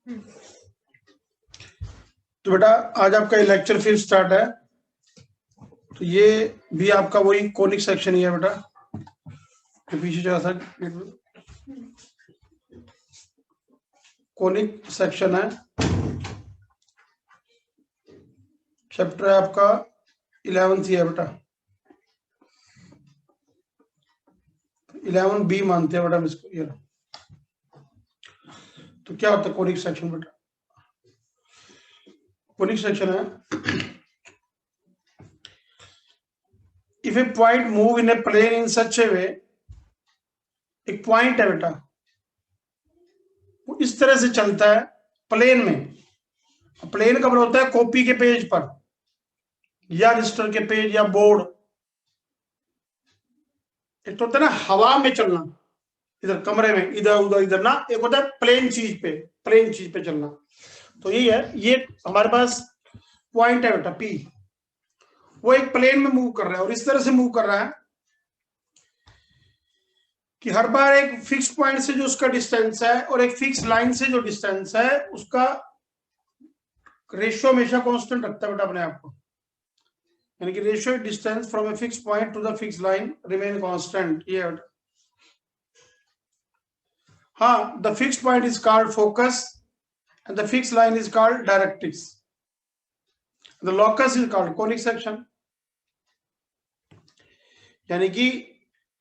तो बेटा आज आपका लेक्चर फिर स्टार्ट है। तो ये भी आपका वही कोनिक सेक्शन ही है बेटा। तो पीछे चला था, कोनिक सेक्शन है। चैप्टर है आपका 11th ही है बेटा। 11B मानते हैं बेटा हम इसको। ये तो क्या होता है कोनिक सेक्शन बेटा? कोनिक सेक्शन है, if a point move in a plane in such a way, एक पॉइंट है बेटा, वो इस तरह से चलता है प्लेन में। प्लेन कब होता है? कॉपी के पेज पर या रजिस्टर के पेज या बोर्ड। एक तो होता है ना हवा में चलना, इधर कमरे में इधर उधर इधर ना। एक होता है प्लेन चीज पे चलना। तो यही है, ये हमारे पास पॉइंट है बेटा पी, वो एक प्लेन में मूव कर रहा है और इस तरह से मूव कर रहा है कि हर बार एक फिक्स पॉइंट से जो उसका डिस्टेंस है और एक फिक्स लाइन से जो डिस्टेंस है उसका रेशियो हमेशा कांस्टेंट रखता है बेटा अपने आप को। यानी कि ratio distance from a fix point two the fix line remain constant. ये हाँ, the fix point is called focus and the fixed line is called directrix. The locus is called conic section. यानी कि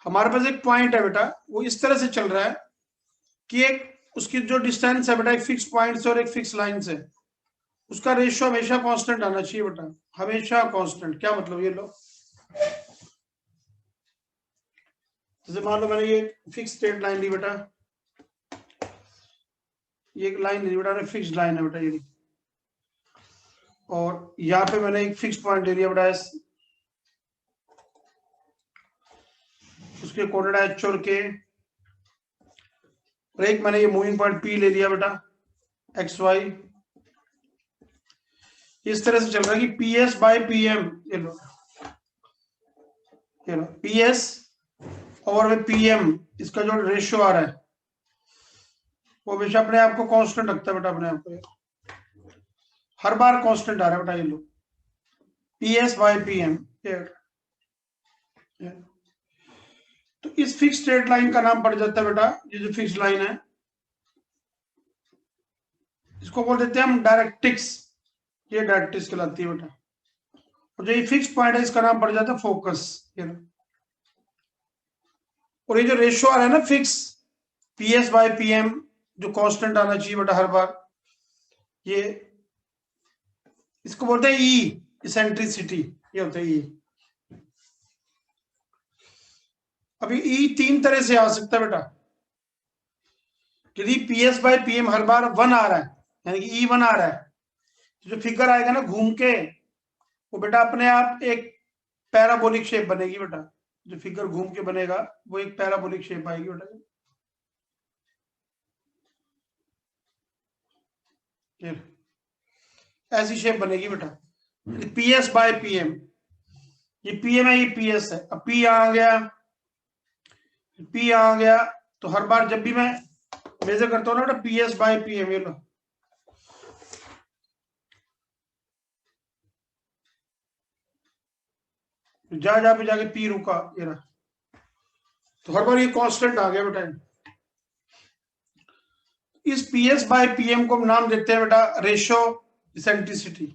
हमारे पास एक point है बेटा, वो इस तरह से चल रहा है कि एक उसकी जो डिस्टेंस है बेटा एक फिक्स पॉइंट से और एक फिक्स लाइन से, उसका रेशियो हमेशा कांस्टेंट आना चाहिए बेटा, हमेशा कांस्टेंट। क्या मतलब? ये लो, जैसे मान लो मैंने ये फिक्स स्ट्रेट लाइन ली बेटा, ये एक लाइन ली बेटा, फिक्स लाइन है बेटा ये, और यहाँ पे मैंने एक फिक्स पॉइंट ले लिया बेटा एस, उसके कोऑर्डिनेट एच और के, और एक मैंने ये मूविंग पॉइंट पी ले लिया बेटा एक्स वाई। इस तरह से चल रहा है कि P S by P M, ये लो पी एस और पी एम, इसका जो रेशियो आ रहा है वो हमेशा अपने आप को कांस्टेंट रखता है बेटा अपने आप को, हर बार कांस्टेंट आ रहा है बेटा। ये लो P S by P M. तो इस फिक्स स्ट्रेट लाइन का नाम पड़ जाता है बेटा, ये जो फिक्स लाइन है इसको बोल देते हैं हम डायरेक्ट्रिक्स। ये डायरेक्ट्रिक्स कहलाती है बेटा। और जो ये फिक्स पॉइंट है इसका नाम पड़ जाता है फोकस। और ये जो रेशियो आ रहा है ना fix P S by P M, जो कांस्टेंट आना चाहिए बेटा हर बार, ये इसको बोलते हैं ई, इसेंट्रिसिटी। ये होता है ई। अभी ई तीन तरह से आ सकता है बेटा। यदि P S by P M हर बार 1 आ रहा है, यानी कि ई 1 आ रहा है, तो जो फिगर आएगा ना घूम के, वो बेटा अपने आप एक पैराबोलिक शेप बनेगी बेटा। जो फिगर घूम के बनेगा वो एक पैराबोलिक शेप आएगी बेटा, ऐसी शेप बनेगी बेटा। P S by P M, ये पी एम है, ये पी एस है। अब पी आ गया, पी आ गया, तो हर बार जब भी मैं मेजर करता हूँ ना बेटा P S by P M, ये लो जा पे जाके पी रुका, ये रहा, तो हर बार ये कांस्टेंट आ गया बेटा। इस P S by P M को हम नाम देते हैं बेटा रेशियो इसेंट्रिसिटी।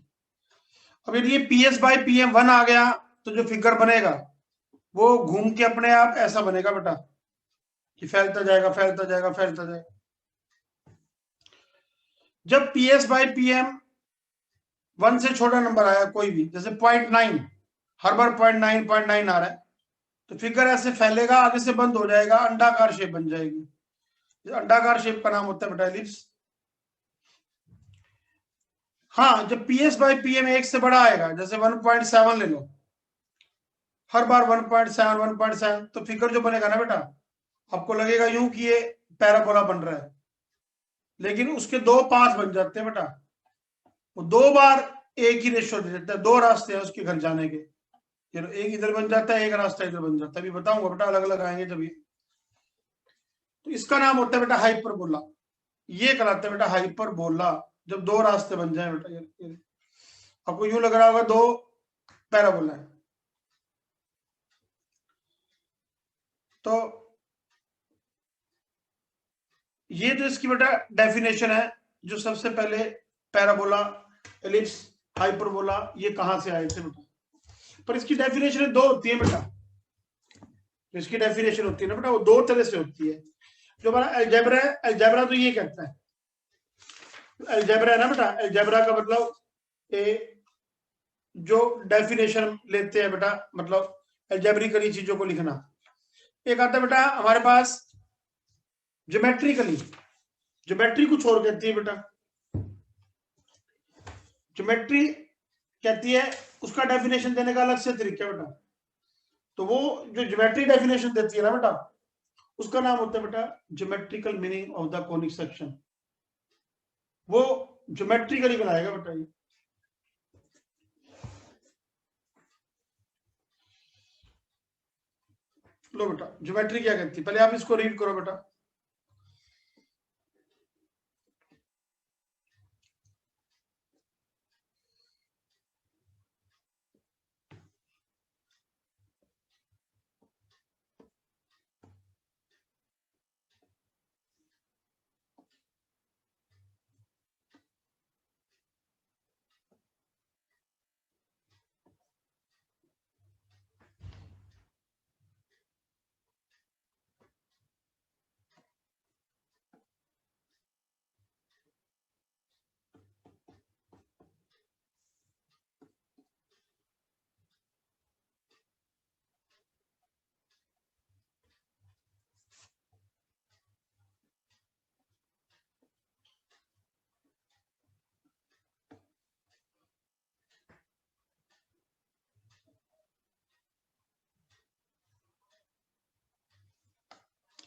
अब यदि ये P S by P M 1 आ गया तो जो फिगर बनेगा वो घूम के अपने आप ऐसा बनेगा बेटा कि फैलता जाएगा फैलता जाएगा फैलता जाएगा। जब P S by P M 1 से छोटा नंबर आया कोई भी, जैसे 0.9, हर बार 0.9 आ रहा है, तो फिगर ऐसे फैलेगा, आगे से बंद हो जाएगा, अंडाकार शेप बन जाएगी। अंडाकार शेप का नाम होता है बेटा एलिप्स। हाँ, जब P S by P M 1 से बड़ा आएगा, जैसे 1.7 ले लो, हर बार 1.7 तो फिगर जो बनेगा ना बेटा, आपको लगेगा यूं कि ये पैराबोला बन रहा है, लेकिन उसके 2 पाथ बन जाते हैं बेटा। वो 2 बार एक ही रेशियो दे देता है, 2 रास्ते हैं उसके घर जाने के, एक इधर बन जाता है, एक रास्ता इधर बन जाता है। अभी बताऊंगा बेटा, अलग अलग आएंगे जब ये। तो इसका नाम होता है बेटा हाइपरबोला। ये कहलाता है बेटा हाइपरबोला। जब दो रास्ते बन जाए बेटा, ये आपको यूं लग रहा होगा दो पैराबोला है। तो ये तो इसकी बेटा डेफिनेशन है, जो सबसे पहले पैराबोला, एलिप्स, हाइपरबोला ये कहां से आए थे बेटा। पर इसकी डेफिनेशन दो होती है बेटा, इसकी डेफिनेशन होती है ना बेटा, वो दो तरह से होती है। जो हमारा अलजेब्रा है, अलजेब्रा तो ये कहता है, अलजेब्रा है ना बेटा, अलजेब्रा का मतलब जो डेफिनेशन लेते हैं बेटा, मतलब अलजेब्रिकली चीजों को लिखना। एक आता है बेटा हमारे पास ज्योमेट्रिकली, ज्योमेट्री कुछ और कहती है बेटा, ज्योमेट्री कहती है उसका डेफिनेशन देने का अलग से तरीका है बेटा। तो वो जो ज्योमेट्री डेफिनेशन देती है ना बेटा, उसका नाम होता है बेटा geometrical meaning of the conic section. वो ज्योमेट्रिकली बनाएगा बेटा ये। लो बेटा ज्योमेट्री क्या कहती है, पहले आप इसको रीड करो बेटा।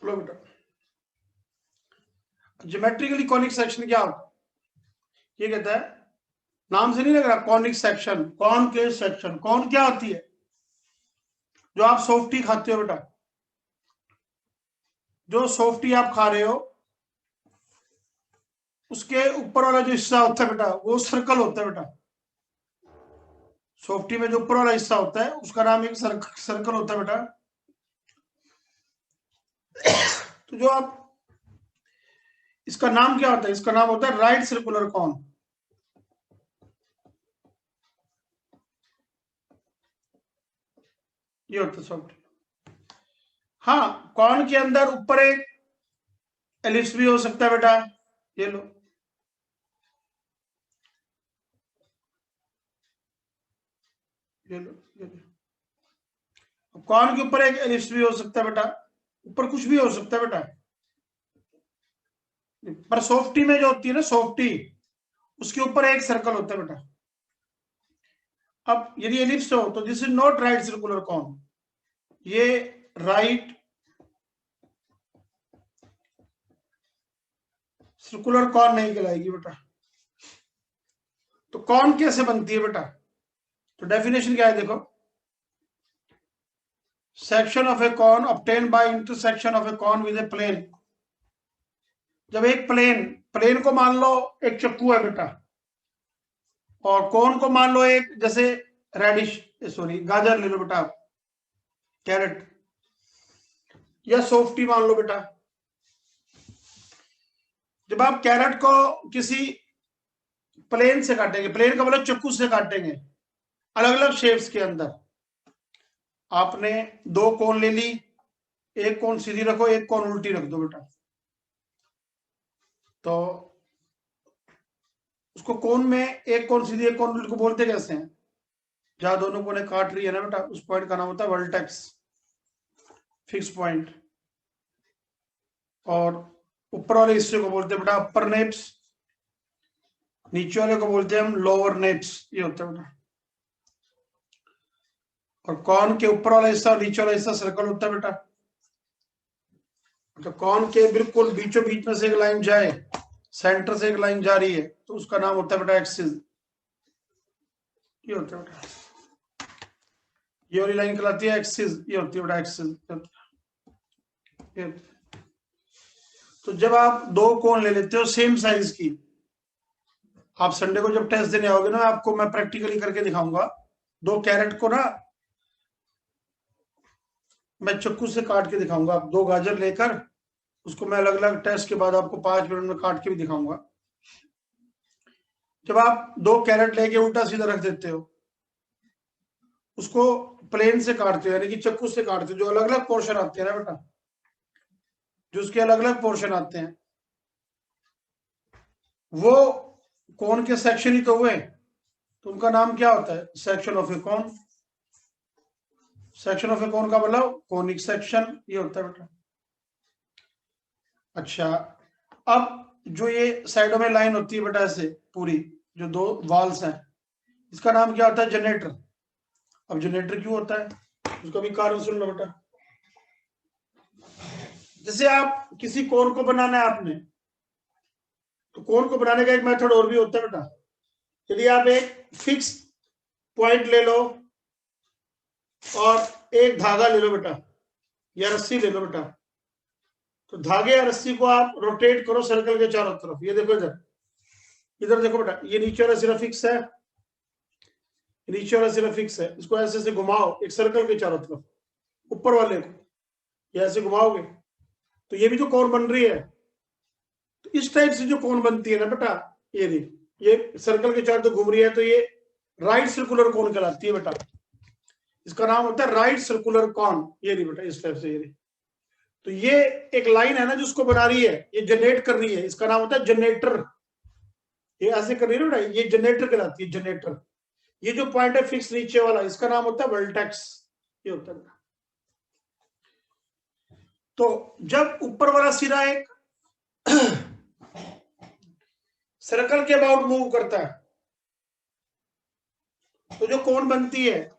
लो बेटा ज्योमेट्रिकली कॉनिक सेक्शन क्या होता है, ये कहता है, नाम से नहीं लग रहा कॉनिक सेक्शन, कौन के सेक्शन, कौन क्या होती है, जो आप सॉफ्टी खाते हो बेटा, जो सॉफ्टी आप खा रहे हो उसके ऊपर वाला जो हिस्सा होता है बेटा वो सर्कल होता है बेटा। सॉफ्टी में जो ऊपर वाला हिस्सा होता है उसका नाम एक सर्कल होता है बेटा। तो जो आप, इसका नाम क्या होता है, इसका नाम होता है राइट सर्कुलर कॉन। ये होता है सॉफ्टी। हाँ कॉन के अंदर ऊपर एक एलिप्स भी हो सकता है बेटा, ये लो, ये लो, ये लो। कॉन के ऊपर एक एलिप्स भी हो सकता है बेटा, ऊपर कुछ भी हो सकता है बेटा। पर सॉफ्टी में जो होती है ना सॉफ्टी, उसके ऊपर एक सर्कल होता है बेटा। अब यदि एलिप्स हो तो this is not right circular cone, ये राइट सर्कुलर कॉन नहीं कहलाएगी बेटा। तो कॉन कैसे बनती है बेटा, तो डेफिनेशन क्या है देखो, section of a cone obtain by intersection of a cone with a plane. जब एक प्लेन, प्लेन को मान लो एक चक्कू है बेटा, और कॉन को मान लो एक जैसे रेडिश, सॉरी गाजर ले लो बेटा, कैरेट या सॉफ्टी मान लो बेटा। जब आप कैरेट को किसी प्लेन से काटेंगे, प्लेन का मतलब चक्कू से काटेंगे, अलग अलग शेप्स के अंदर, आपने दो कोन ले ली, एक कोन सीधी रखो एक कोन उल्टी रख दो बेटा, तो उसको कोन में एक कोन सीधी एक कोन उल्टी को बोलते कैसे हैं, जहां दोनों कोने काट रही है ना बेटा, उस पॉइंट का नाम होता है वर्टेक्स, फिक्स पॉइंट। और ऊपर वाले हिस्से को बोलते हैं बेटा अपर नेप्स, नीचे वाले को बोलते हैं हम लोअर नेप्स, ये होता है बेटा। और कॉन के ऊपर वाला हिस्सा और नीचे वाला हिस्सा सर्कल होता है बेटा। तो कॉन के बिल्कुल बीचों बीच में से एक लाइन जाए, सेंटर से एक लाइन जा रही है, तो उसका नाम होता है बेटा एक्सिस, ये होता है बेटा। ये वाली लाइन कहलाती है एक्सिस, ये होती है बेटा एक्सिस। तो जब आप दो कोण ले लेते हो सेम साइज की, आप संडे को जब टेस्ट देने आओगे ना, आपको मैं प्रैक्टिकली करके दिखाऊंगा। दो कैरेट को ना मैं चाकू से काट के दिखाऊंगा। आप दो गाजर लेकर उसको मैं अलग अलग टेस्ट के बाद आपको 5 मिनट में काट के भी दिखाऊंगा। जब आप दो कैरेट लेके उल्टा सीधा रख देते हो, उसको प्लेन से काटते हो, यानी कि चाकू से काटते हो, जो अलग अलग पोर्शन आते हैं ना बेटा, जो उसके अलग अलग पोर्शन आते हैं, वो कोन के सेक्शन ही तो हुए। तो उनका नाम क्या होता है? Section of a cone. Section of a cone का मतलब कोनिक सेक्शन ये होता है बेटा। अच्छा, अब जो ये साइडों में लाइन होती है बेटा ऐसे पूरी, जो दो वॉल्स हैं, इसका नाम क्या होता है? जनरेटर। अब जनरेटर क्यों होता है उसका भी कारण सुन लो बेटा। जैसे आप किसी कोन को बनाना है आपने, तो कोन को बनाने का एक मेथड और भी होता है बेटा। यदि आप एक फिक्स पॉइंट ले लो और एक धागा ले लो बेटा, या रस्सी ले लो बेटा, तो धागे या रस्सी को आप रोटेट करो सर्कल के चारों तरफ। ये देखो इधर, इधर देखो बेटा, ये नीचे वाला सिरा फिक्स है, नीचे वाला सिरा फिक्स है, इसको ऐसे ऐसे घुमाओ एक सर्कल के चारों तरफ, ऊपर वाले को ये ऐसे घुमाओगे तो ये भी जो कोन बन रही है, तो इस टाइप से जो कोन बनती है ना बेटा, ये नहीं, ये सर्कल के चारों तरफ घूम रही है, तो ये राइट सर्कुलर कोन कहलाती है बेटा। इसका नाम होता है राइट सर्कुलर कोन। ये नहीं बेटा, इस टाइप से ये नहीं। तो ये एक लाइन है ना जिसको बना रही है, ये जनरेट कर रही है, इसका नाम होता है जनरेटर। ये ऐसे कर रही है ना बेटा, ये जनरेटर कहलाती है, जनरेटर। ये जो पॉइंट है फिक्स नीचे वाला, इसका नाम होता है वर्टेक्स। ये होता है। तो जब ऊपर वाला सिरा एक सर्कल के अबाउट मूव करता है, तो जो कोन बनती है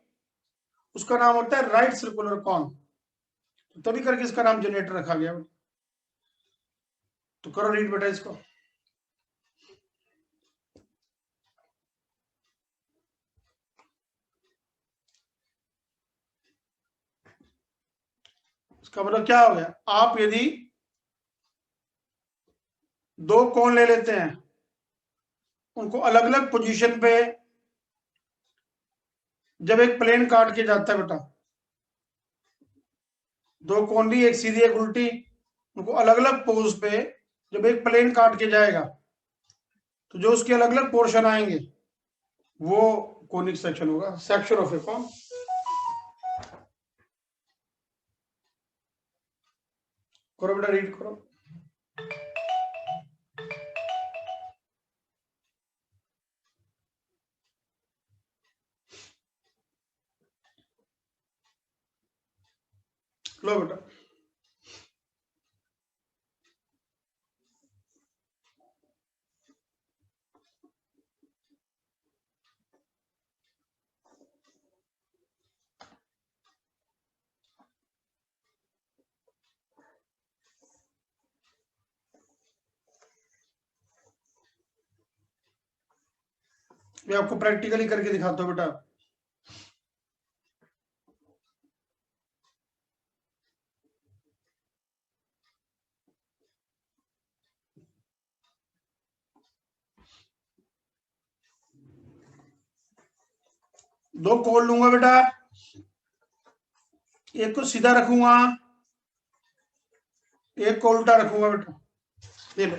उसका नाम होता है राइट सर्कुलर कोन। तो तभी करके इसका नाम जनरेटर रखा गया। तो करो रीड बेटा इसको। इसका मतलब क्या हो गया? आप यदि दो कोण ले लेते हैं, उनको अलग अलग पोजीशन पे जब एक प्लेन काट के जाता है बेटा, दो कोण ली, एक सीधी एक उल्टी, उनको अलग अलग पोज पे जब एक प्लेन काट के जाएगा, तो जो उसके अलग अलग पोर्शन आएंगे वो कोनिक सेक्शन होगा, सेक्शन ऑफ ए कोन। करो बेटा रीड करो। लो बेटा, मैं आपको प्रैक्टिकली करके दिखाता हूँ बेटा। दो कोण लूंगा बेटा, एक को सीधा रखूंगा, एक को उल्टा रखूंगा बेटा। ये लो,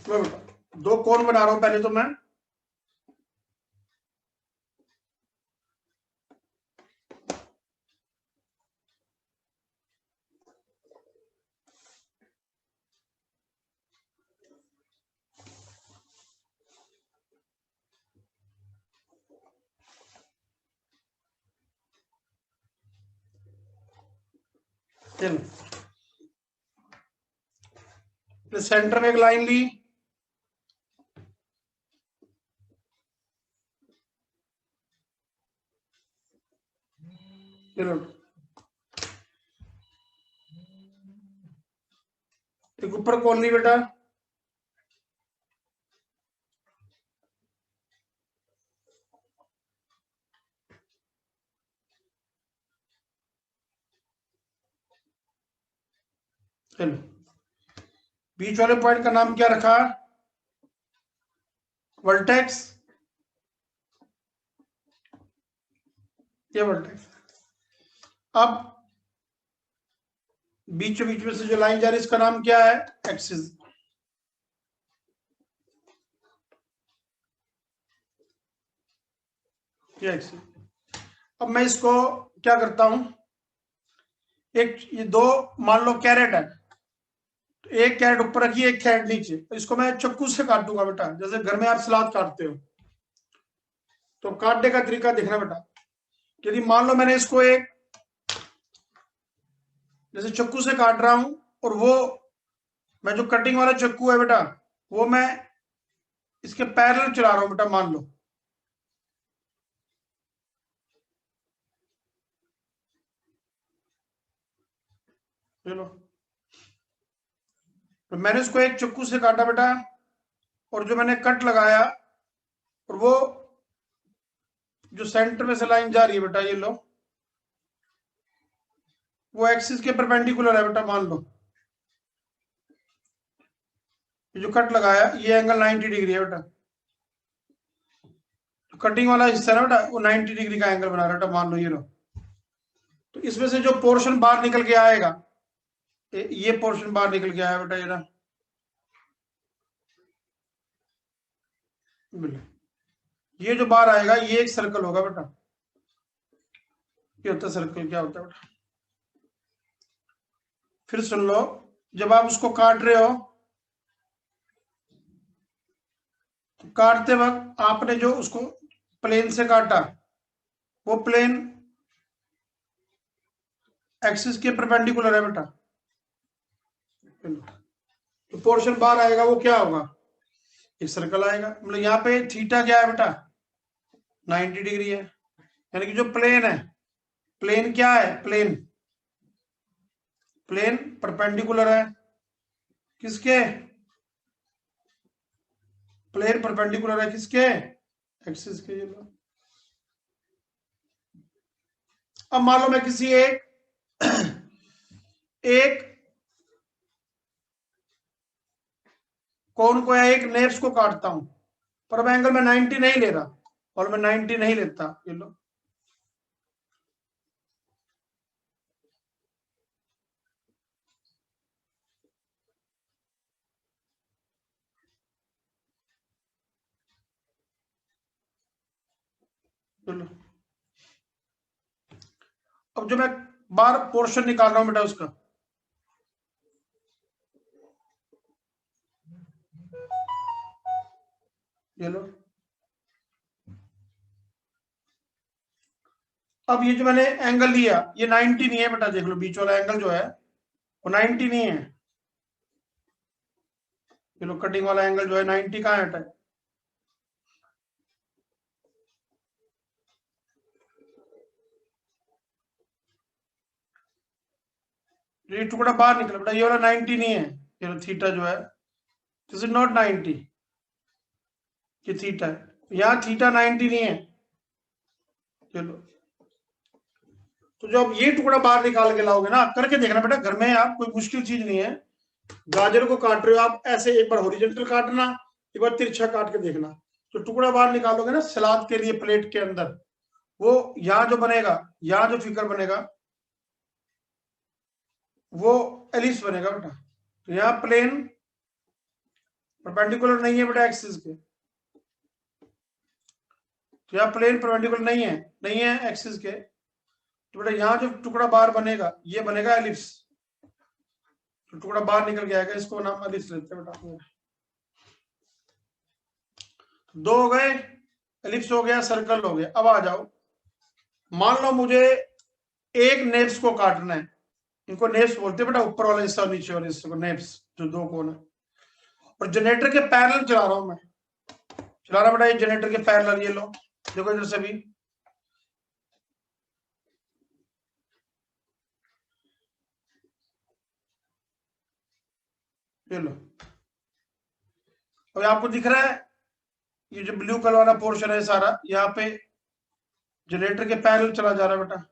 लो बेटा, दो कोण बना रहा हूं पहले तो मैं। चलो सेंटर में एक लाइन ली, चलो एक ऊपर कॉल ली बेटा, चलो बीच वाले पॉइंट का नाम क्या रखा, वर्टेक्स, ये वर्टेक्स। अब बीच में से जो लाइन जा रही है इसका नाम क्या है, एक्सिस। ये एक्सिस। अब मैं इसको क्या करता हूं, एक ये दो मान लो कैरेट है, तो एक कैरेट ऊपर रखिए, एक कैरेट नीचे, तो इसको मैं चाकू से काटूंगा बेटा, जैसे घर में आप सलाद काटते हो। तो काटने का तरीका देखना बेटा, यदि मान लो मैंने इसको एक जैसे चाकू से काट रहा हूं, और वो मैं जो कटिंग वाला चाकू है बेटा, वो मैं इसके पैरेलल चला रहा हूं बेटा, मान लो, चलो तो मैंने इसको एक चाकू से काटा बेटा, और जो मैंने कट लगाया, और वो जो सेंटर में से लाइन जा रही है बेटा, ये लो, वो एक्सिस के परपेंडिकुलर है बेटा, मान लो ये जो कट लगाया ये एंगल 90 डिग्री है बेटा, तो कटिंग वाला हिस्सा है बेटा वो 90 डिग्री का एंगल बना रहा है बेटा, मान लो ये लो। तो इसमें से जो पोर्शन बाहर निकल के आएगा, ये पोर्शन बाहर निकल के आया बेटा, ये ना, ये जो बाहर आएगा ये एक सर्कल होगा बेटा, ये होता है सर्कल, क्या होता है बेटा। फिर सुन लो, जब आप उसको काट रहे हो, तो काटते वक्त आपने जो उसको प्लेन से काटा, वो प्लेन एक्सिस के परपेंडिकुलर है बेटा, तो पोर्शन बाहर आएगा वो क्या होगा, एक सर्कल आएगा। मतलब यहाँ पे थीटा क्या है बेटा, 90 डिग्री है, यानी कि जो प्लेन है, प्लेन क्या है, प्लेन प्लेन परपेंडिकुलर है किसके, प्लेन परपेंडिकुलर है किसके, एक्सिस के। अब मान लो मैं किसी एक एक कोन को या एक नेप्स को काटता हूं, पर मैं एंगल में 90 नहीं ले रहा, और मैं 90 नहीं लेता, ये लो, लो। अब जो मैं बार पोर्शन निकाल रहा हूं बेटा उसका, ये लो। अब ये जो मैंने एंगल लिया ये 90 नहीं है बेटा, देख लो बीच वाला एंगल जो है वो 90 नहीं है, ये लो कटिंग वाला एंगल जो है 90 कहाँ है, ये टुकड़ा बाहर निकला बेटा, ये वाला 90 नहीं है, ये लो थीटा जो है दिस इज नॉट 90, ये थीटा है, यहाँ थीटा 90 नहीं है, चलो। तो जब ये टुकड़ा बाहर निकाल के लाओगे ना, करके देखना बेटा घर में, आप कोई मुश्किल चीज नहीं है। गाजर को काट रहे हो आप, ऐसे एक बार हॉरिजॉन्टल काटना, एक बार तिरछा काट के देखना, तो टुकड़ा बाहर निकालोगे ना सलाद के लिए प्लेट के अंदर, वो यहाँ जो बनेगा, यहाँ जो फिगर बनेगा वो एलिप्स बनेगा बेटा। तो यहाँ प्लेन परपेंडिकुलर नहीं है बेटा एक्सिस के, तो यहाँ प्लेन परपेंडिकुलर नहीं है एक्सिस के, तो बेटा यहाँ जो टुकड़ा बाहर बनेगा ये बनेगा एलिप्स, तो टुकड़ा बाहर निकल के आएगा, इसको नाम एलिप्स लेते हैं बेटा। दो हो गए, एलिप्स हो गया, सर्कल हो गया। अब आ जाओ, मान लो मुझे एक नेप्स को काटना है, इनको नेप्स बोलते हैं बेटा, ऊपर वाले हिस्सा और नीचे वाले हिस्से को नेप्स, जो दो कोण है। और जनरेटर के पैरेलल चला रहा हूं मैं, चला रहा बेटा ये जनरेटर के पैरेलल, ये लो देखो इधर से भी, ये लो। अब आपको दिख रहा है ये जो ब्लू कलर वाला पोर्शन है सारा, यहाँ पे जनरेटर के पैरेलल चला जा रहा है बेटा।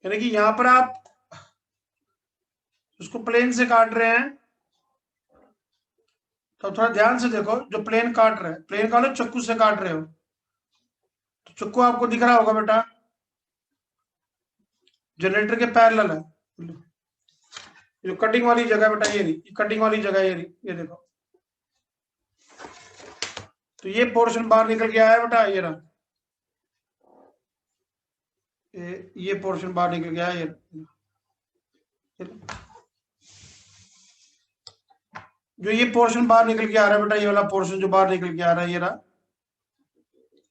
यानी कि यहां पर आप उसको प्लेन से काट रहे हैं, तो थोड़ा ध्यान से देखो, जो प्लेन काट रहे हैं, प्लेन का लो चक्कू से काट रहे हो, तो चक्कू आपको दिख रहा होगा बेटा, जनरेटर के पैरेलल है। जो कटिंग वाली जगह बेटा ये रही, कटिंग वाली जगह ये रही, ये देखो, तो ये पोर्शन बाहर निकल के आया बेटा, ये रहा, ये पोर्शन बाहर निकल गया, ये जो ये पोर्शन बाहर निकल के आ रहा है बेटा, ये वाला पोर्शन जो बाहर निकल के आ रहा है, ये रहा,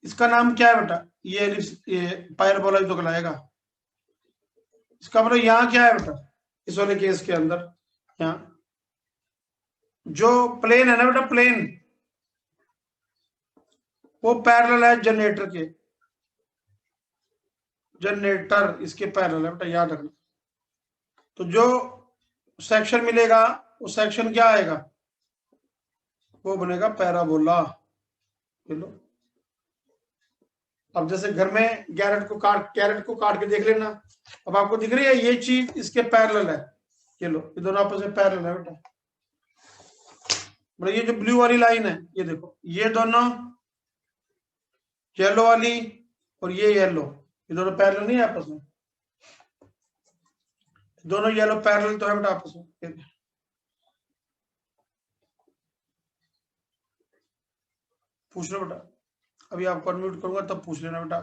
इसका नाम क्या है बेटा, ये एलिप्स, ये पैराबोला तो कहलाएगा। इसका मतलब यहाँ क्या है बेटा, इस वाले केस के अंदर, यहाँ जो प्लेन है ना बेटा, प्लेन वो पैरेलल है जनरेटर के, जनरेटर इसके पैरेलल है बेटा, याद रखना। तो जो सेक्शन मिलेगा वो सेक्शन क्या आएगा, वो बनेगा पैराबोला। लो, अब जैसे घर में कैरेट को काट के देख लेना, अब आपको दिख रही है ये चीज इसके पैरेलल है, ये लो, ये दोनों आपस में पैरेलल है बेटा। मतलब ये जो ब्लू वाली लाइन है, ये देखो, ये दोनों येलो वाली और ये येलो, ये दोनों पैरेलल नहीं है आपस में, दोनों येलो पैरेलल तो है बेटा आपस में। पूछ लो बेटा, अभी आपको अनम्यूट करूंगा तब पूछ लेना बेटा।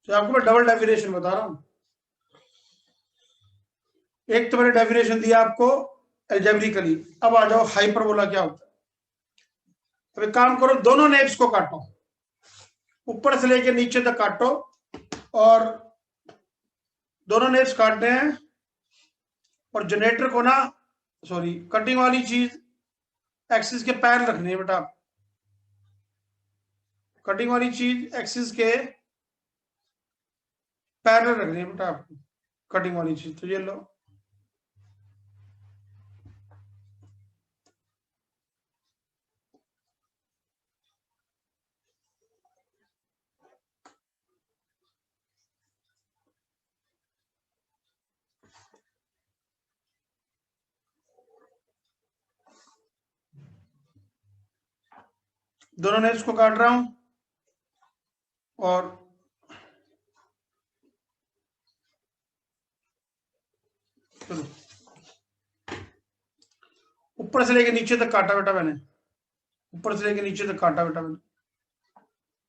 तो आपको मैं डबल डेफिनेशन बता रहा हूं, एक तो मैंने डेफिनेशन दिया आपको एल्जेब्रिकली, अब आ जाओ हाइपरबोला क्या होता है। अब एक काम करो, दोनों नेप्स को काटो, ऊपर से लेके नीचे तक काटो, और दोनों नेप्स काटने हैं, और जनरेटर को ना, सॉरी, कटिंग वाली चीज एक्सिस के पैरेलल रखनी है बेटा, कटिंग वाली चीज एक्सिस के पैरेलल रखनी है बेटा आपको, कटिंग वाली चीज। तो ये लो, दोनों नेप्स को काट रहा हूं, और चलो ऊपर से लेके नीचे तक काटा बेटा मैंने, ऊपर से लेके नीचे तक काटा बेटा मैंने,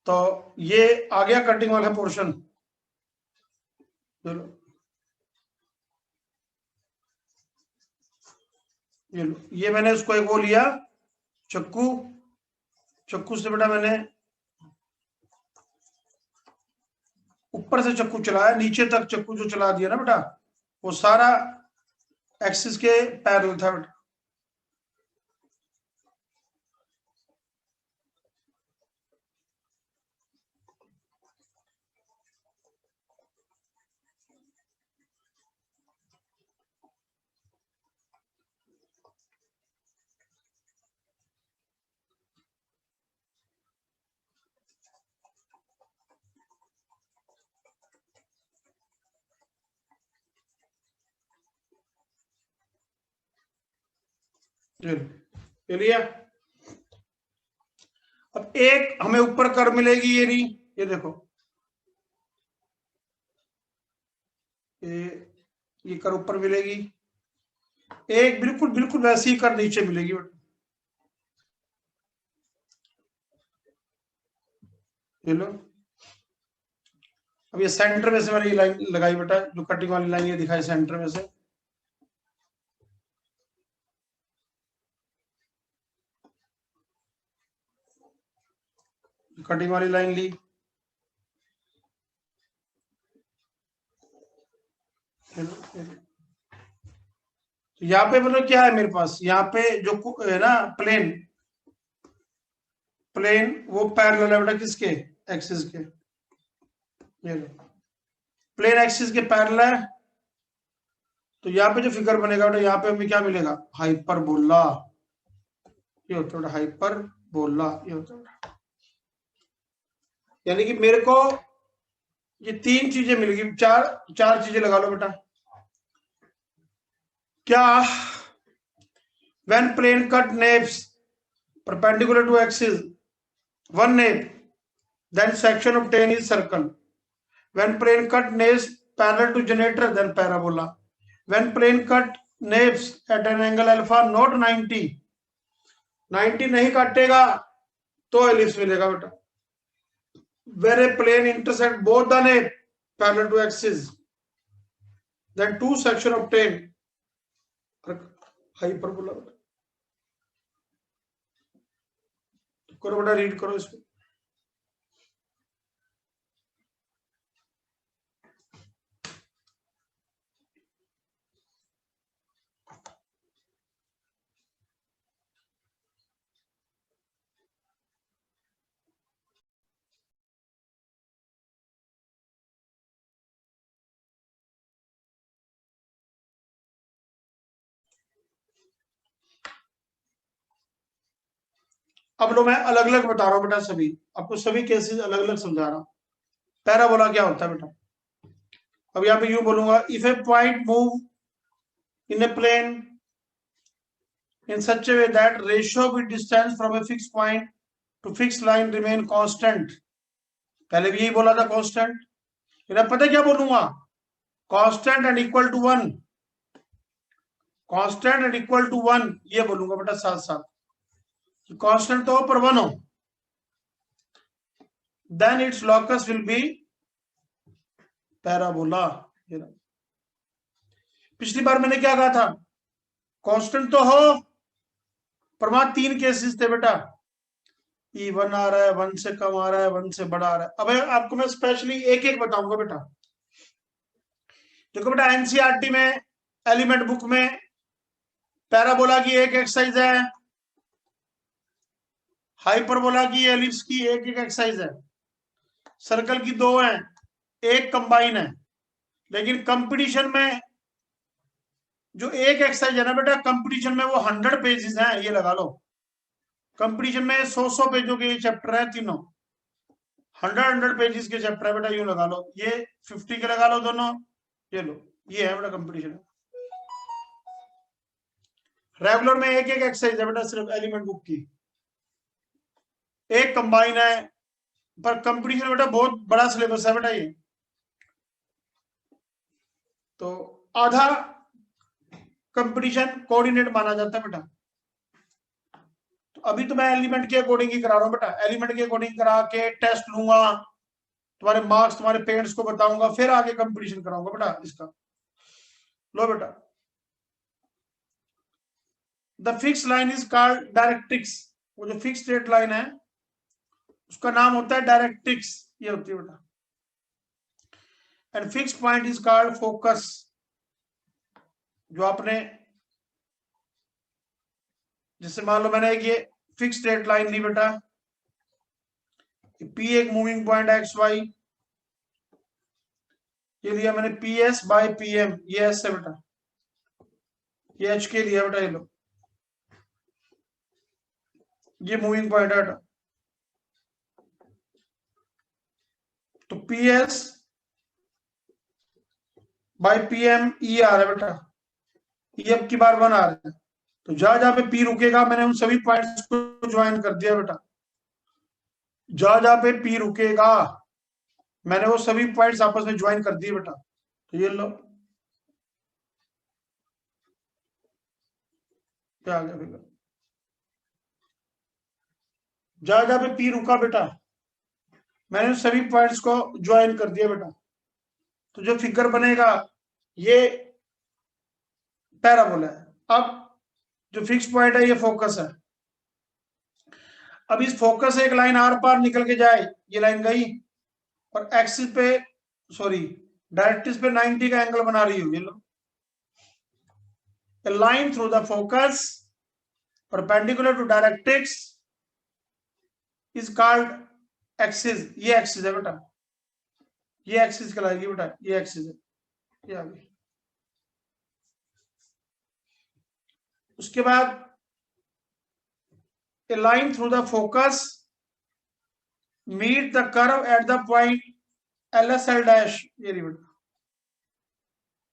तो ये आ गया कटिंग वाला पोर्शन। चलो ये लो, ये मैंने उसको एक वो लिया चक्कू, चक्कू से बेटा मैंने ऊपर से चक्कू चलाया, नीचे तक चक्कू जो चला दिया ना बेटा, वो सारा एक्सिस के पैरेलल था बेटा। ये लिया। अब एक हमें ऊपर कर मिलेगी, ये नहीं, ये देखो ये कर ऊपर मिलेगी, एक बिल्कुल बिल्कुल वैसी ही कर नीचे मिलेगी बेटा। ये लो, अब ये सेंटर में से मैंने ये लाइन लगाई बेटा, जो कटिंग वाली लाइन ये दिखाई सेंटर में से, कटिंग वाली लाइन ली, यहाँ पे मतलब क्या है मेरे पास, यहाँ पे जो है ना प्लेन, प्लेन वो पैरेलल है बेटा किसके, एक्सिस के, ये लो प्लेन एक्सिस के पैरेलल है। तो यहाँ पे जो फिगर बनेगा बेटा, यहाँ पे हमें क्या मिलेगा, हाइपरबोला, ये होता है हाइपरबोला, ये होता है। यानी कि मेरे को ये तीन चीजें मिल गई, चार चीजें लगा लो बेटा। क्या, when plane cut naves perpendicular to axis, one nave, then section of 10 is circle. When plane cut naves parallel to generator, then parabola. When plane cut naves at an angle alpha not 90 नहीं काटेगा तो ellipse मिलेगा बेटा। Where a plane intersect both the nave parallel to axis, then two section of 10 hyperbola. करो बेटा, read करो इसको। अब लो मैं अलग अलग बता रहा हूं बेटा, सभी आपको सभी केसेस अलग अलग समझा रहा हूं। पैराबोला क्या होता है बेटा, अब यहां पे यूं बोलूंगा, if a point move in a plane in such a way that ratio with distance from a fixed point to fixed line remain constant, पहले भी यही बोला था constant, फिर अब पता क्या बोलूंगा, constant and equal to 1, constant and equal to 1 ये बोलूंगा बेटा साथ साथ, constant तो हो पर 1 हो, then its locus will be parabola। पिछली बार मैंने क्या कहा था, कांस्टेंट तो हो पर वहां तीन केसेस थे बेटा, E1 आ रहा है, 1 से कम आ रहा है, 1 से बड़ा आ रहा है। अब आपको मैं स्पेशली एक एक बताऊंगा बेटा। देखो बेटा, एनसीईआरटी में एलिमेंट बुक में पैराबोला की एक एक्सरसाइज है, हाइपरबोला की, एलिप्स की एक एक एक्सरसाइज है, सर्कल की दो है, एक कंबाइन है। लेकिन कंपटीशन में जो एक एक्सरसाइज है ना बेटा, कंपटीशन में वो 100 पेजेस हैं, ये लगा लो। कंपटीशन में 100 पेजों के चैप्टर है तीनों, 100 पेजेस के चैप्टर है बेटा, यूं लगा लो, ये 50 के लगा लो दोनों, ये लो, ये है बेटा कंपटीशन। रेगुलर में एक एक एक्सरसाइज है बेटा, सिर्फ एलिमेंट बुक की, एक कंबाइन है, पर कंपटीशन बेटा बहुत बड़ा सिलेबस है बेटा ये, तो आधा कंपटीशन कोऑर्डिनेट माना जाता है बेटा। तो अभी तो मैं एलिमेंट के अकॉर्डिंग ही करा रहा हूं बेटा, एलिमेंट के अकॉर्डिंग करा के टेस्ट लूंगा, तुम्हारे मार्क्स तुम्हारे पेरेंट्स को बताऊंगा, फिर आगे कंपटीशन कराऊंगा बेटा इसका। लो बेटा, the fix line is called directrix, वो जो फिक्स स्ट्रेट लाइन है उसका नाम होता है डायरेक्ट्रिक्स, ये होती है बेटा। And fix point is called focus, जो आपने, जैसे मान लो मैंने एक ये फिक्स स्ट्रेट लाइन ली बेटा, पी एक मूविंग पॉइंट एक्स वाई, ये लिया मैंने P S by P M, ये एस है बेटा, ये एच के लिया बेटा, ये लो, ये मूविंग पॉइंट है बेटा। तो P S by P M E आ रहा है बेटा, ये अब की बार 1 आ रहा है, तो जहां जहां पे पी रुकेगा मैंने उन सभी पॉइंट्स को ज्वाइन कर दिया बेटा, जहां जहां पे पी रुकेगा मैंने वो सभी पॉइंट्स आपस में ज्वाइन कर दिए बेटा, तो ये लो क्या आ गया फिगर। जहां जहां पे पी रुका बेटा मैंने सभी पॉइंट्स को ज्वाइन कर दिया बेटा, तो जो फिगर बनेगा ये पैराबोला है। अब जो फिक्स पॉइंट है ये फोकस है। अब इस फोकस से एक लाइन आर पार निकल के जाए, ये लाइन गई और एक्सिस पे सॉरी डायरेक्ट्रिक्स पे 90 का एंगल बना रही होगी। लो a line through the focus perpendicular to directrix is called axis. ये एक्सिस है बेटा, ये एक्सिस कहलाएगी बेटा, ये एक्सिस है, ये आ गई। उसके बाद a line through the focus meet the curve at the point LSL dash, ये रही बेटा,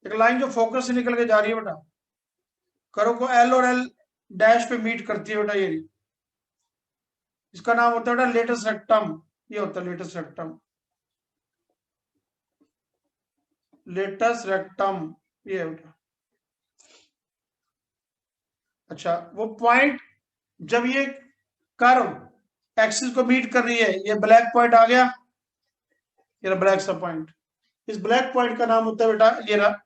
एक लाइन जो फोकस से निकल के जा रही है बेटा, कर्व को एल और एल डैश पे मीट करती है बेटा, ये रही। इसका नाम होता है बेटा लेटस रेक्टम, ये होता है लेटस रेक्टम, लेटस रेक्टम ये है बेटा। अच्छा वो पॉइंट जब ये कर्व एक्सिस को मीट कर रही है, ये ब्लैक पॉइंट आ गया, ये ब्लैक सा पॉइंट, इस ब्लैक पॉइंट का नाम होता है बेटा ये रहा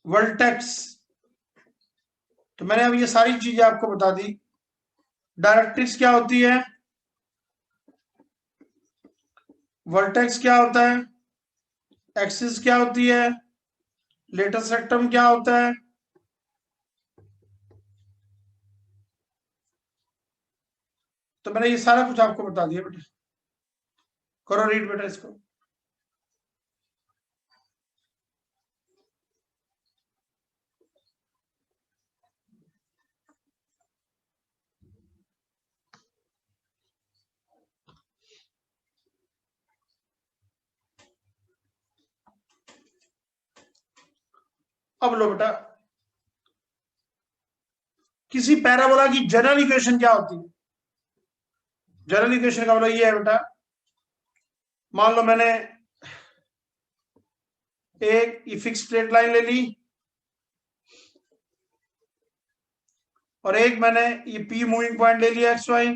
वर्टेक्स। तो मैंने अब ये सारी चीजें आपको बता दी। डायरेक्ट्रिक्स क्या होती है, वर्टेक्स क्या होता है, एक्सिस क्या होती है, लेटस रेक्टम क्या होता है, तो मैंने ये सारा कुछ आपको बता दिया बेटा। करो रीड बेटा इसको। अब लो बेटा, किसी पैराबोला की जनरल इक्वेशन क्या होती है। जनरल इक्वेशन का मतलब ये है बेटा, मान लो मैंने एक फिक्स स्ट्रेट लाइन ले ली और एक मैंने ये पी मूविंग पॉइंट ले लिया एक्स वाई,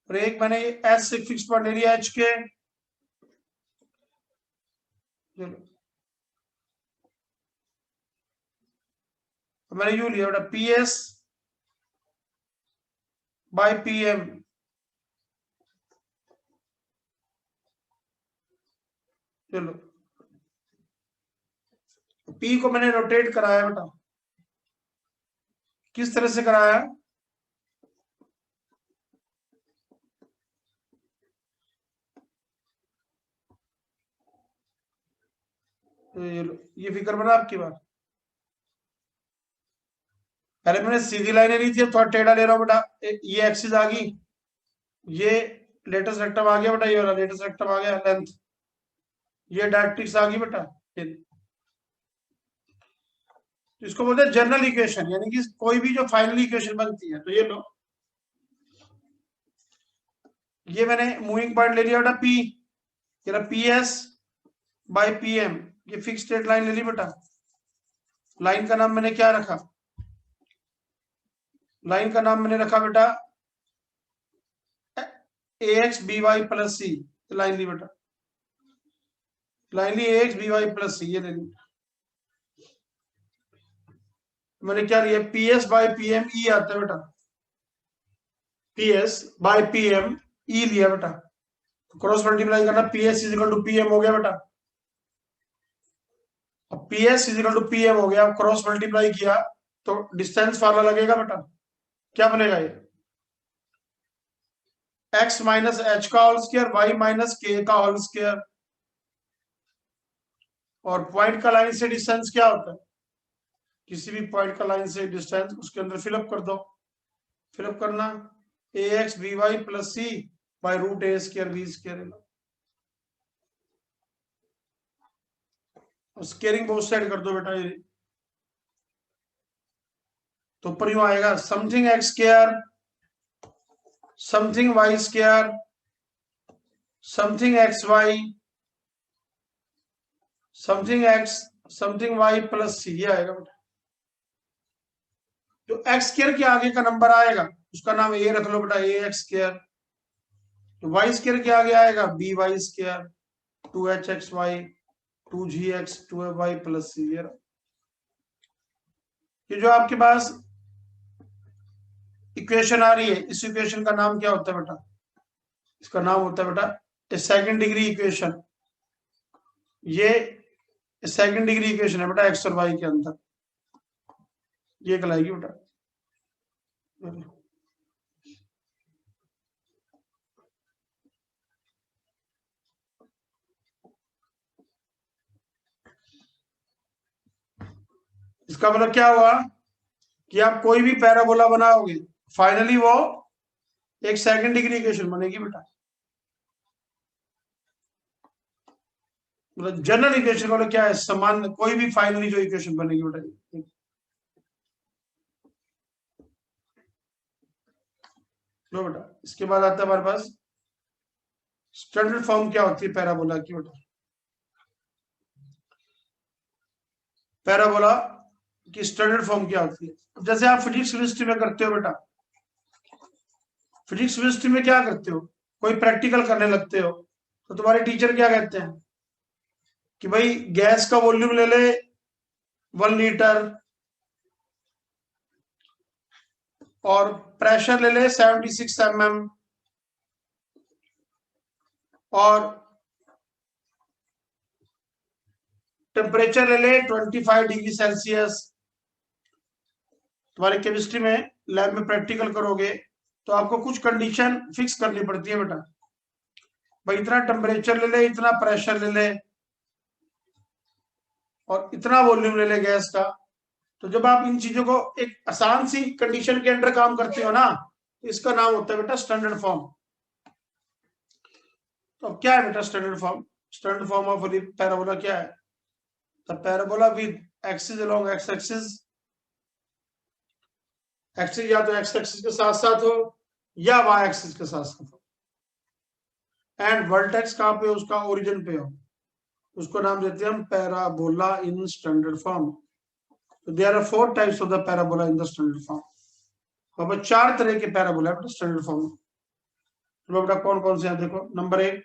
और एक मैंने एस से फिक्स पॉइंट ले लिया एच के। चलो तो मैंने यू लिया बेटा P S by P M, चलो पी को मैंने रोटेट कराया बेटा, किस तरह से कराया, तो ये फिगर बना आपकी बात। पहले मैंने सीधी लाइनें ली थी, थोड़ा टेढ़ा ले रहा हूं बेटा, ये एक्सिस आ गई, ये लेटेस्ट रेक्टम आ गया बेटा, ये वाला लेटेस्ट रेक्टम आ गया लेंथ, ये डायरेक्ट्रिक्स आ गई बेटा। इसको बोलते हैं जनरल इक्वेशन, यानी कि कोई भी जो फाइनल इक्वेशन बनती है। तो ये लो, ये मैंने मूविंग पॉइंट ले लिया बेटा पी, ये P S by P M, ये फिक्स स्ट्रेट लाइन ले ली बेटा। लाइन का नाम मैंने क्या रखा, लाइन का नाम मैंने रखा बेटा ए x B Y plus C, line ली बेटा, लाइन ली A x B Y plus सी, ये ले ली। मैंने क्या लिया P S by P M E आता है बेटा, P S by P M E लिया बेटा, क्रॉस मल्टीप्लाई करना, P S is equal to P M हो गया बेटा। अब P S is equal to P M हो गया, क्रॉस मल्टीप्लाई किया तो डिस्टेंस फार्मूला लगेगा बेटा, क्या बनेगा ये x माइनस एच का होल स्क्वायर, वाई माइनस के का होल स्क्वायर, और पॉइंट का लाइन से डिस्टेंस क्या होता है, किसी भी पॉइंट का लाइन से डिस्टेंस उसके अंदर फिलअप कर दो, फिलअप करना a x B Y plus c by root a square b square, squaring both side कर दो बेटा ये, तो ऊपर यूं आएगा something x square something y square, something x y, something x, something y plus सी, ये आएगा बेटा। जो एक्स स्क्वायर के आगे का नंबर आएगा उसका नाम ए रख लो बेटा, ए एक्स स्क्वायर। तो वाई स्क्वायर के आगे आएगा b y square, 2h(xy), 2g(x), 2y plus सी। ये जो आपके पास इक्वेशन आ रही है, इस इक्वेशन का नाम क्या होता है बेटा? इसका नाम होता है बेटा सेकंड डिग्री इक्वेशन। ये सेकंड डिग्री इक्वेशन है बेटा एक्स और वाई के अंदर, ये कहलाएगी बेटा। इसका मतलब क्या हुआ कि आप कोई भी पैराबोला बनाओगे फाइनली वो एक सेकंड डिग्री इक्वेशन बनेगी बेटा। मतलब जनरल इक्वेशन मतलब क्या है, सामान्य कोई भी फाइनली जो इक्वेशन बनेगी बेटा। लो बेटा, इसके बाद आता है हमारे पास स्टैंडर्ड फॉर्म क्या होती है पैराबोला की बेटा। पैराबोला की स्टैंडर्ड फॉर्म क्या होती है? जैसे आप फिजिक्स केमिस्ट्री में करते हो बेटा, फिजिक्स केमिस्ट्री में क्या करते हो, कोई प्रैक्टिकल करने लगते हो तो तुम्हारे टीचर क्या कहते हैं कि भाई गैस का वॉल्यूम ले ले 1 लीटर और प्रेशर ले ले 76 mm और टेम्परेचर ले ले 25 डिग्री सेल्सियस। तुम्हारे केमिस्ट्री में लैब में प्रैक्टिकल करोगे तो आपको कुछ कंडीशन फिक्स करनी पड़ती है बेटा, भाई इतना टेम्परेचर ले ले, इतना प्रेशर ले ले और इतना वॉल्यूम ले ले गैस का। तो जब आप इन चीजों को एक आसान सी कंडीशन के अंडर काम करते हो ना, तो इसका नाम होता है बेटा स्टैंडर्ड फॉर्म। तो अब क्या है बेटा standard form? Standard form of parabola क्या है? The parabola with axis along x axis, axis या तो एक्स एक्सिस के साथ साथ हो या वाई एक्सिस के साथ साथ हो, एंड वर्टेक्स कहां पे, उसका ओरिजिन पे हो, उसको नाम देते हैं हम पैराबोला इन स्टैंडर्ड फॉर्म। तो there are 4 types of the parabola in the standard form. तो अब 4 तरह के पैराबोला है स्टैंडर्ड फॉर्म में। तो बेटा कौन कौन से हैं देखो। Number 1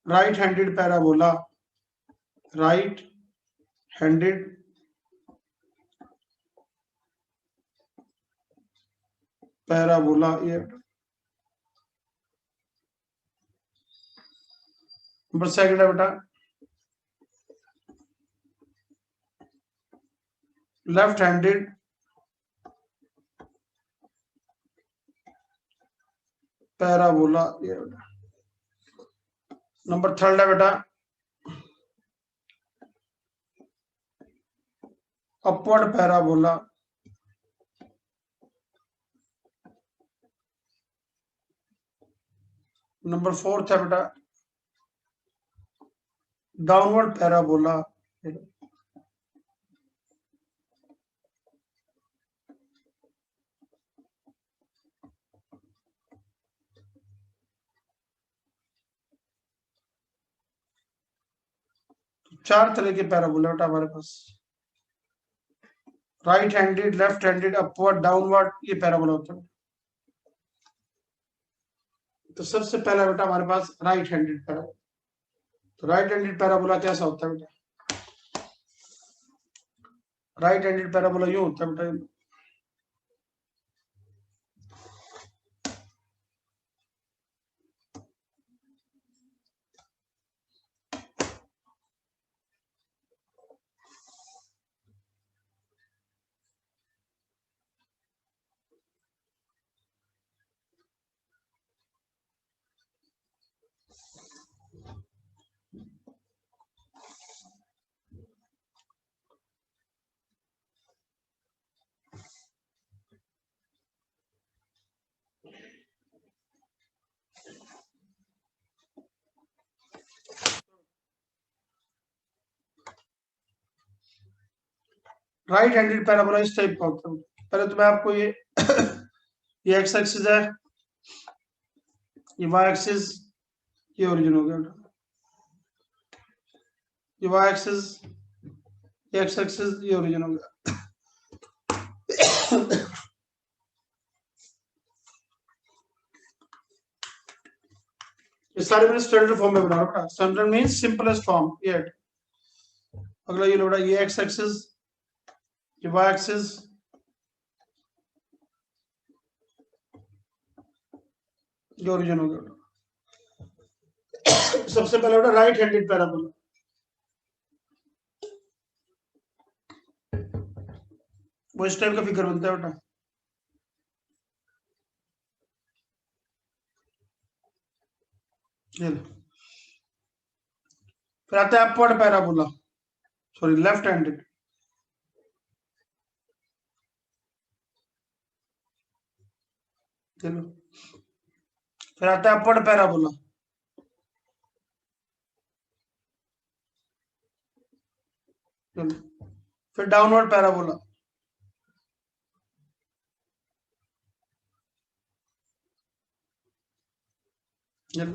right handed parabola, right handed parabola, ये नंबर 2 है बेटा लेफ्ट हैंडेड पैराबोला, ये बेटा। नंबर 3 है बेटा अपवर्ड पैराबोला। नंबर 4 है बेटा डाउनवर्ड पैराबोला। 4 तरह के पैराबोला बेटा हमारे पास, right handed, left handed, upward, downward, ये पैराबोला होता है। तो सबसे पहला बेटा हमारे पास राइट हैंडेड पैराबोला। तो राइट हैंडेड पैराबोला कैसा होता है बेटा? राइट हैंडेड पैराबोला यूं होता है बेटा, राइट हैंडेड पैराबोला इस टाइप का होता है। पहले तो मैं आपको ये ये एक्स एक्सिस है, ये वाई एक्सिस, ये ओरिजिन हो गया बेटा, ये वाई एक्सिस, ये एक्स एक्सिस, ये ओरिजिन हो गया। ये सारे मैंने स्टैंडर्ड फॉर्म में बना रखा है। Standard means simplest form. ये अगला ये लोड़ा, ये एक्स एक्सिस, ये वाई एक्सिस, ये ओरिजिन हो गया। सबसे पहले बेटा राइट हैंडेड पैराबोला, वो इस टाइप का फिगर बनता है बेटा। ये लो। फिर आता है upward parabola, sorry left handed, चलो। फिर आता है अपवर्ड पैराबोला, चलो। फिर डाउनवर्ड पैराबोला, चलो।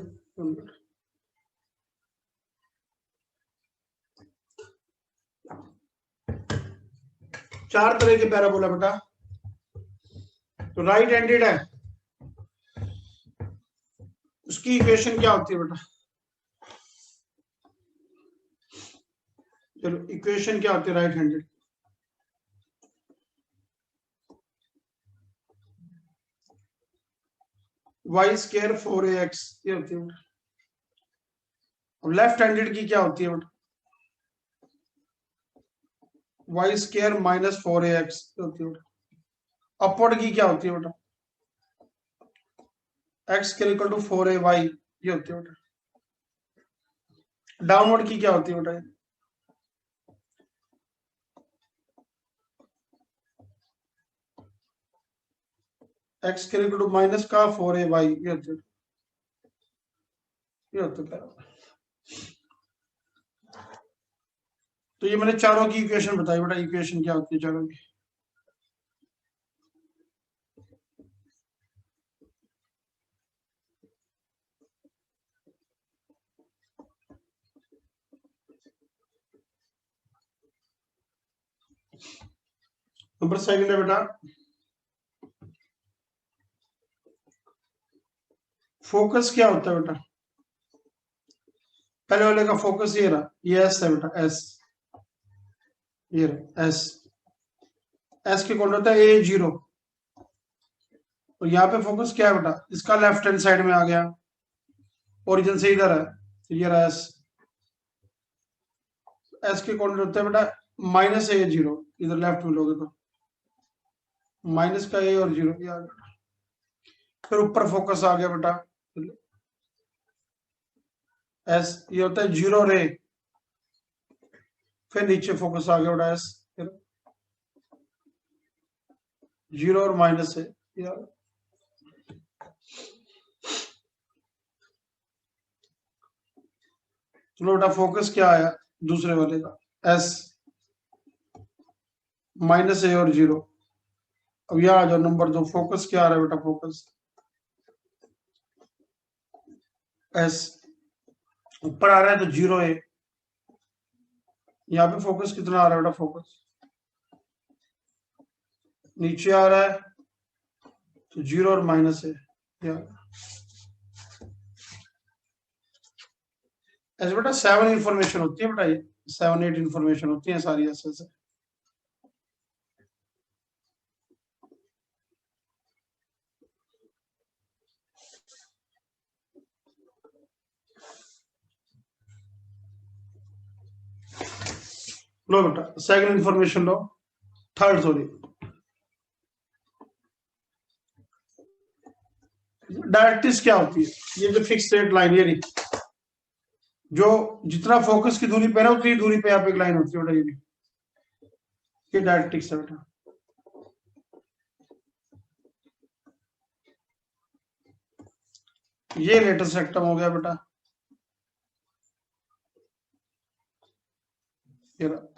चार तरह के पैराबोला बेटा। तो राइट हैंडेड है, उसकी इक्वेशन क्या होती है बेटा? चलो इक्वेशन क्या होती है right handed? Y square 4ax, ये होती है बेटा। अब लेफ्ट हैंडेड की क्या होती है बेटा? वाई स्केयर -4ax होती है बेटा। अपवर्ड की क्या होती है बेटा? x इक्वल टू 4ay, ये होती है बेटा। डाउनवर्ड की क्या होती है बेटा? x इक्वल टू माइनस का 4ay, ये होती है, ये होता है। तो ये मैंने चारों की इक्वेशन बताई बेटा। इक्वेशन क्या होती है चारों की? नंबर सेकंड है बेटा, फोकस क्या होता है बेटा? पहले वाले का फोकस ये रहा, ये एस है बेटा, एस, ये रहा एस। एस के कौन होता है? ए जीरो। तो यहाँ पे फोकस क्या है बेटा? इसका लेफ्ट हैंड साइड में आ गया, ओरिजिन से इधर है, तो ये रहा एस। एस के कौन होता है बेटा? -a0, इधर लेफ्ट में लोगे तो माइनस का ए और जीरो, ये आ गया। फिर ऊपर फोकस आ गया बेटा, एस, ये होता है जीरो रे। फिर नीचे फोकस आ गया बेटा एस, जीरो और माइनस है, चलो बेटा फोकस क्या आया दूसरे वाले का? एस -a और जीरो। अब यहाँ आ जाओ नंबर 2, फोकस क्या आ रहा है बेटा? फोकस एस, ऊपर आ रहा है तो जीरो है। यहाँ पे फोकस कितना आ रहा है बेटा? फोकस नीचे आ रहा है तो जीरो और माइनस है, ऐसे बेटा 7 इंफॉर्मेशन होती है बेटा, ये 7-8 इंफॉर्मेशन होती है सारी ऐसे ऐसे। लो बेटा सेकंड इंफॉर्मेशन लो, थर्ड सॉरी, डायरेक्ट्रिक्स क्या होती है? ये जो फिक्स स्ट्रेट लाइन, ये नहीं, जो जितना फोकस की दूरी पे है ना उतनी दूरी पे यहाँ पे एक लाइन होती है बेटा, ये डायरेक्ट्रिक्स है बेटा। ये लेटेस्ट रेक्टम हो गया बेटा,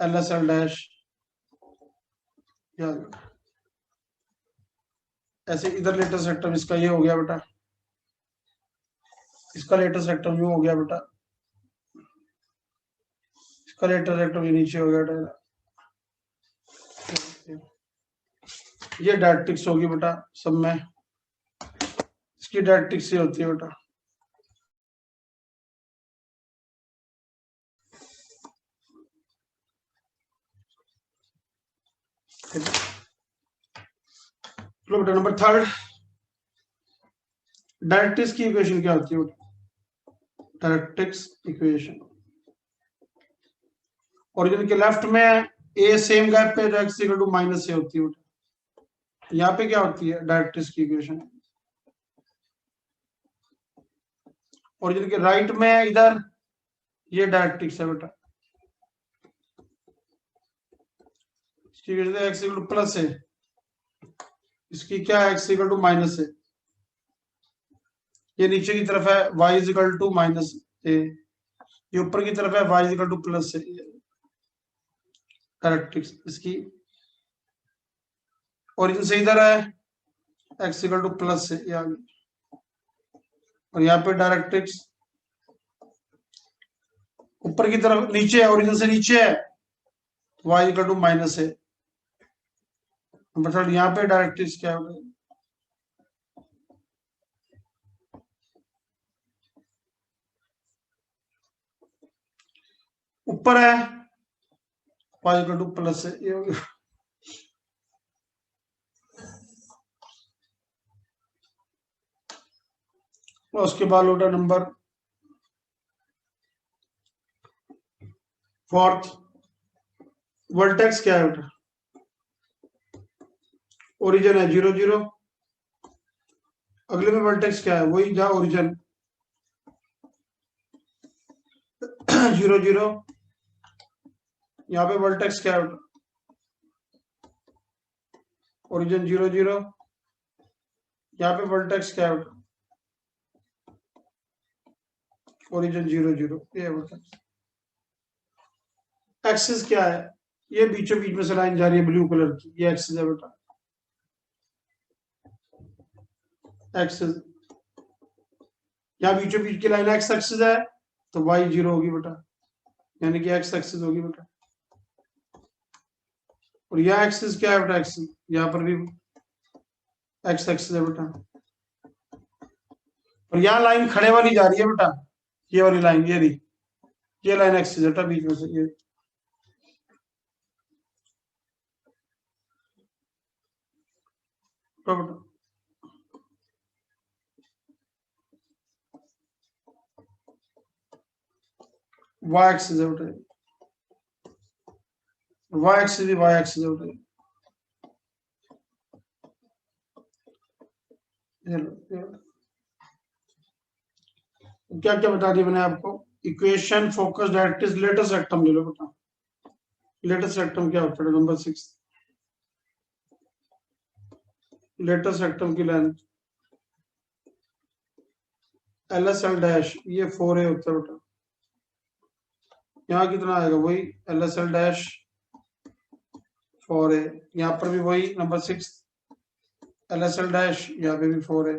LSL डैश, ऐसे इधर लेटेस्ट रेक्टम इसका ये हो गया बेटा, इसका लेटेस्ट रेक्टम यूं हो गया बेटा, इसका लेटेस्ट रेक्टम ये नीचे हो गया। ये डायरेक्ट्रिक्स होगी बेटा सब में, इसकी डायरेक्ट्रिक्स ये होती है बेटा। चलो बेटा नंबर थर्ड, डायरेक्ट्रिक्स की इक्वेशन क्या होती है बेटा? डायरेक्ट्रिक्स इक्वेशन ओरिजिन के लेफ्ट में ए सेम गैप पे जो एक्स इक्वल टू माइनस ए होती है बेटा। यहाँ पे क्या होती है डायरेक्ट्रिक्स की इक्वेशन? ओरिजिन के राइट में इधर ये डायरेक्ट्रिक्स है बेटा, इसकी equation x equal to plus है, इसकी क्या है एक्स इक्वल टू माइनस है, ये नीचे की तरफ है y is equal to minus a, ये ऊपर की तरफ है y is equal to plus a. Directrix इसकी ओरिजिन से इधर है x equal to plus a आगे, और यहाँ पे डायरेक्ट्रिक्स ऊपर की तरफ नीचे है, ओरिजिन से नीचे है y इक्वल टू माइनस ए। मतलब यहाँ पे डायरेक्ट्रिक्स क्या होगा? ऊपर है y इक्वल टू प्लस ए, ये हो गया। उसके बाद लौटा नंबर फोर्थ, वर्टेक्स क्या है बेटा? ओरिजिन है 0 0, अगले में वर्टेक्स क्या है? वही जहां ओरिजिन 0 0, यहाँ पे वर्टेक्स क्या है बेटा? ओरिजिन 0 0, यहाँ पे वर्टेक्स क्या है बेटा? ओरिजिन 0 0, ये वर्टेक्स। एक्सिस क्या है? ये बीचों बीच में से लाइन जा रही है ब्लू कलर की, ये एक्सिस है बेटा, एक्सिस। यहाँ बीचों बीच की लाइन एक्स एक्सिस है तो y 0 होगी बेटा, यानी कि एक्स एक्सिस होगी बेटा। और यहाँ एक्सिस क्या है बेटा? एक्सिस यहाँ पर भी एक्स एक्सिस है बेटा, और यहाँ लाइन खड़े वाली जा रही है बेटा, ये वाली लाइन, ये रही, ये लाइन एक्सिस है बेटा बीच में से, ये तो बेटा y एक्सिस है बेटा, y एक्सिस भी y एक्सिस है बेटा। क्या क्या बता दिया मैंने आपको? Equation, focus, directrix, latus rectum ले लो बेटा। लेटेस्ट रेक्टम क्या होता है? नंबर 6, लेटेस्ट रेक्टम की लेंथ LSL डैश, ये 4a होता है बेटा। यहाँ कितना आएगा? वही LSL डैश 4a, यहाँ पर भी वही नंबर 6 LSL डैश, यहाँ पे भी 4a,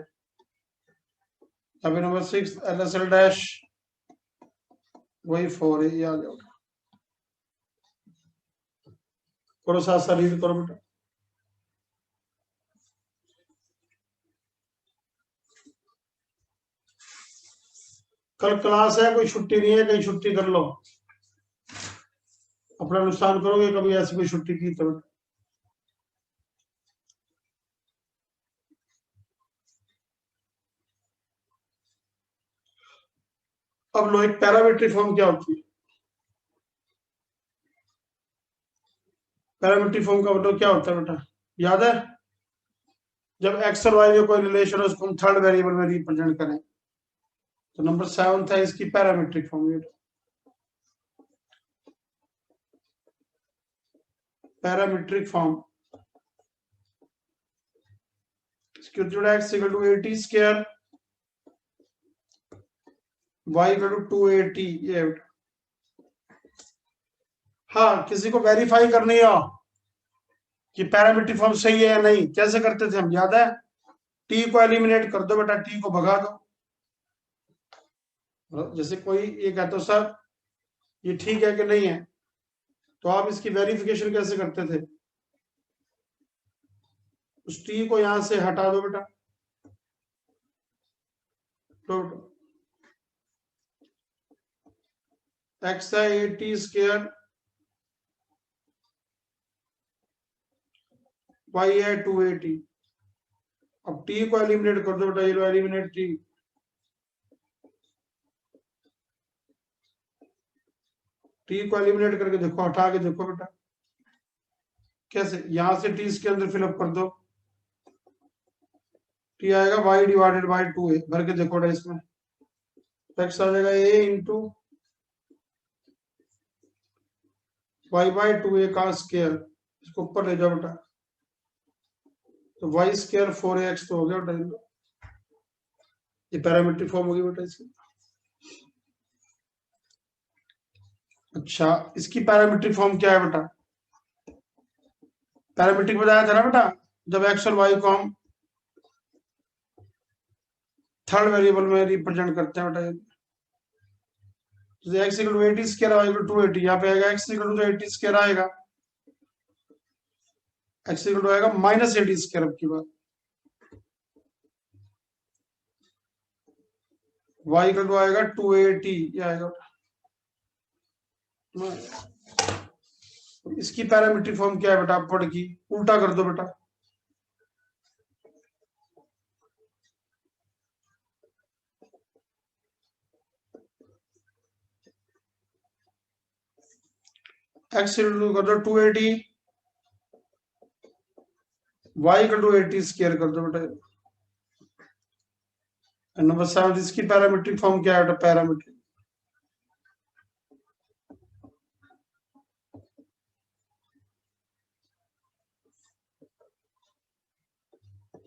यहाँ पे नंबर 6 LSL डैश वही 4a, ये आ गया। करो साथ साथ रीड करो बेटा। कल क्लास है, कोई छुट्टी नहीं है, कहीं छुट्टी कर लो, अपना नुकसान करोगे कभी ऐसी कोई छुट्टी की तो। अब लो, एक पैरामीट्रिक फॉर्म क्या होती है? पैरामीट्रिक फॉर्म का मतलब क्या होता है बेटा? याद है? जब एक्स और वाई में कोई रिलेशन है उसको हम थर्ड वेरिएबल में रिप्रेजेंट करें, तो नंबर 7 है इसकी parametric form. Parametric form x equal to 80 square, y equal to 280, ये। हाँ, किसी को वेरीफाई करनी हो कि पैरामीट्रिक फॉर्म सही है या नहीं, कैसे करते थे हम? याद है? टी को एलिमिनेट कर दो बेटा, टी को भगा दो। जैसे कोई ये कहता सर ये ठीक है कि नहीं है, तो आप इसकी वेरिफिकेशन कैसे करते थे? उस टी को यहां से हटा दो बेटा, तो एक्स है 80² वाई है 280। अब टी को एलिमिनेट कर दो बेटा, ये लो एलिमिनेट टी। टी को एलिमिनेट करके देखो, हटा के देखो बेटा कैसे, यहां से टी इसके अंदर फिलअप कर दो, टी आएगा वाई डिवाइडेड बाई 2a, भर के देखो बेटा इसमें, एक्स आ जाएगा a into Y by 2a का स्केयर, इसको ऊपर ले जाओ बेटा, तो वाई स्केयर 4ax तो हो गया बेटा, ये पैरामीट्रिक फॉर्म होगी बेटा इसकी। अच्छा इसकी पैरामीट्रिक फॉर्म क्या है बेटा? पैरामीट्रिक बताया था ना बेटा, जब एक्स और वाई को हम थर्ड वेरिएबल में रिप्रेजेंट करते हैं बेटा, तो X equal to 80 square Y equal to 280, यहाँ पे आएगा एक्स इक्वल टू 80 स्क्वायर आएगा, एक्स इक्वल टू आएगा माइनस 80 स्क्वायर। अब की बात वाई इक्वल टू आएगा 280, ये आएगा। इसकी पैरामीट्रिक फॉर्म क्या है बेटा? पढ़ की उल्टा कर दो बेटा, एक्स इक्वल टू कर दो 280, वाई इक्वल टू 80 स्क्वायर कर दो बेटा। नंबर 7 इसकी पैरामीट्रिक फॉर्म क्या है बेटा? पैरामीट्रिक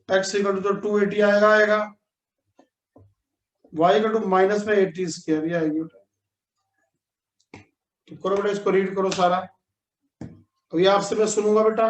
एक्स इक्वल टू 280 आएगा, वाई इक्वल टू माइनस में 80 स्क्वायर, ये आएगी बेटा। तो करो बेटा इसको, रीड करो सारा। अभी आपसे मैं सुनूंगा बेटा,